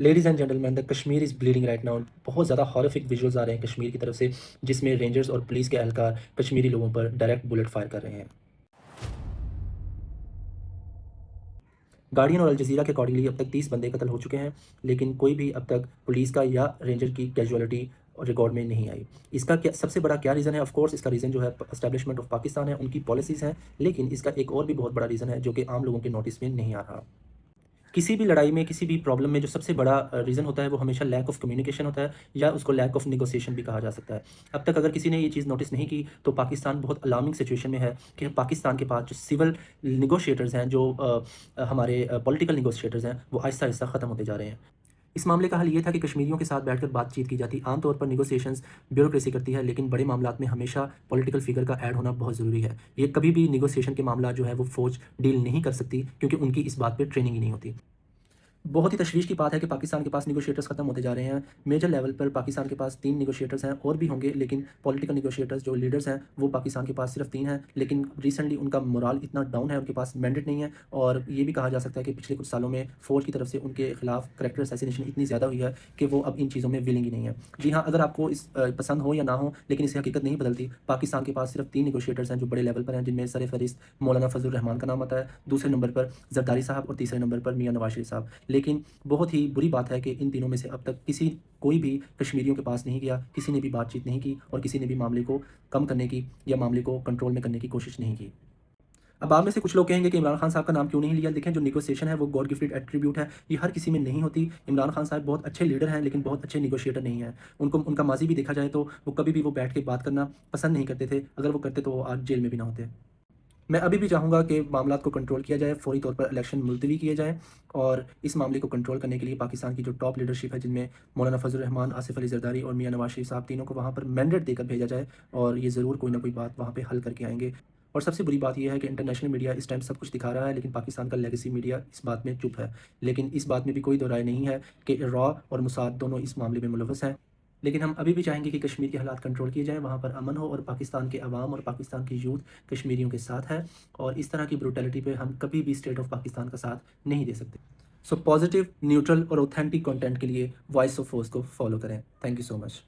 Ladies and gentlemen, the Kashmir is bleeding right now. بہت زیادہ ہارفک visuals آ رہے ہیں کشمیر کی طرف سے، جس میں رینجرز اور پولیس کے اہلکار کشمیری لوگوں پر ڈائریکٹ بلٹ فائر کر رہے ہیں. گارڈین اور الجزیرہ کے اکارڈنگلی اب تک 30 بندے قتل ہو چکے ہیں، لیکن کوئی بھی اب تک پولیس کا یا رینجر کی کیجوالٹی ریکارڈ میں نہیں آئی. اس کا سب سے بڑا کیا ریزن ہے؟ آف کورس اس کا ریزن جو ہے اسٹیبلشمنٹ آف پاکستان ہے، ان کی پالیسیز ہیں، لیکن اس کا ایک اور بھی بہت بڑا ریزن ہے جو کہ عام لوگوں کے نوٹس میں نہیں آ رہا. کسی بھی لڑائی میں، کسی بھی پرابلم میں جو سب سے بڑا ریزن ہوتا ہے وہ ہمیشہ لیک آف کمیونیکیشن ہوتا ہے، یا اس کو لیک آف نیگوسیشن بھی کہا جا سکتا ہے. اب تک اگر کسی نے یہ چیز نوٹس نہیں کی تو پاکستان بہت الارمنگ سچویشن میں ہے کہ پاکستان کے پاس جو سول نیگوشیٹرز ہیں، جو ہمارے پولیٹیکل نیگوشیٹرز ہیں، وہ آہستہ آہستہ ختم ہوتے جا رہے ہیں. اس معاملے کا حل یہ تھا کہ کشمیریوں کے ساتھ بیٹھ کر بات چیت کی جاتی. عام طور پر نیگوسیشنز بیوروکریسی کرتی ہے، لیکن بڑے معاملات میں ہمیشہ پولیٹیکل فگر کا ایڈ ہونا بہت ضروری ہے. یہ کبھی بھی نیگوسیشن کے معاملات جو ہے وہ فوج ڈیل نہیں کر سکتی، کیونکہ ان کی اس بات پہ ٹریننگ ہی نہیں ہوتی. بہت ہی تشویش کی بات ہے کہ پاکستان کے پاس نیگوشیٹرز ختم ہوتے جا رہے ہیں. میجر لیول پر پاکستان کے پاس 3 نیگوشیٹرز ہیں، اور بھی ہوں گے، لیکن پولیٹیکل نیگوشیٹرز جو لیڈرز ہیں وہ پاکستان کے پاس صرف 3 ہیں. لیکن ریسنٹلی ان کا مورال اتنا ڈاؤن ہے، ان کے پاس مینڈیٹ نہیں ہے، اور یہ بھی کہا جا سکتا ہے کہ پچھلے کچھ سالوں میں فوج کی طرف سے ان کے خلاف کریکٹر اسیسینیشن اتنی زیادہ ہوئی ہے کہ وہ اب ان چیزوں میں ویلنگ ہی نہیں ہے. جی ہاں، اگر آپ کو اس پسند ہو یا نہ ہو، لیکن اس سے حقیقت نہیں بدلتی. پاکستان کے پاس صرف 3 نیگوشیٹرز ہیں جو بڑے لیول پر ہیں، جن میں سر فہرست مولانا فضل الرحمان کا نام آتا ہے، دوسرے نمبر پر زرداری صاحب، اور تیسرے نمبر پر میاں نواز شریف صاحب. لیکن بہت ہی بری بات ہے کہ ان تینوں میں سے اب تک کوئی بھی کشمیریوں کے پاس نہیں گیا، کسی نے بھی بات چیت نہیں کی، اور کسی نے بھی معاملے کو کم کرنے کی یا معاملے کو کنٹرول میں کرنے کی کوشش نہیں کی. اب آپ میں سے کچھ لوگ کہیں گے کہ عمران خان صاحب کا نام کیوں نہیں لیا؟ دیکھیں، جو نیگوسیشن ہے وہ گاڈ گفٹڈ ایٹریبیوٹ ہے، یہ ہر کسی میں نہیں ہوتی. عمران خان صاحب بہت اچھے لیڈر ہیں، لیکن بہت اچھے نیگوشیٹر نہیں ہیں. ان کا ماضی بھی دیکھا جائے تو وہ کبھی بھی بیٹھ کے بات کرنا پسند نہیں کرتے تھے. اگر وہ کرتے تو وہ آج جیل میں بھی نہ ہوتے. میں ابھی بھی چاہوں گا کہ معاملات کو کنٹرول کیا جائے، فوری طور پر الیکشن ملتوی کیے جائیں، اور اس معاملے کو کنٹرول کرنے کے لیے پاکستان کی جو ٹاپ لیڈرشپ ہے، جن میں مولانا فضل الرحمان، آصف علی زرداری اور میاں نواز شریف صاحب، تینوں کو وہاں پر مینڈیٹ دے کر بھیجا جائے، اور یہ ضرور کوئی نہ کوئی بات وہاں پہ حل کر کے آئیں گے. اور سب سے بری بات یہ ہے کہ انٹرنیشنل میڈیا اس ٹائم سب کچھ دکھا رہا ہے، لیکن پاکستان کا لیگیسی میڈیا اس بات میں چپ ہے. لیکن اس بات میں بھی کوئی دو رائے نہیں ہے کہ را اور موساد دونوں اس معاملے میں ملوث ہیں. لیکن ہم ابھی بھی چاہیں گے کہ کشمیر کے حالات کنٹرول کیے جائیں، وہاں پر امن ہو، اور پاکستان کے عوام اور پاکستان کی یوتھ کشمیریوں کے ساتھ ہے. اور اس طرح کی بروٹیلٹی پہ ہم کبھی بھی اسٹیٹ آف پاکستان کا ساتھ نہیں دے سکتے. سو پازیٹیو، نیوٹرل اور اوتھینٹک کنٹینٹ کے لیے وائس آف فورس کو فالو کریں. Thank you so much.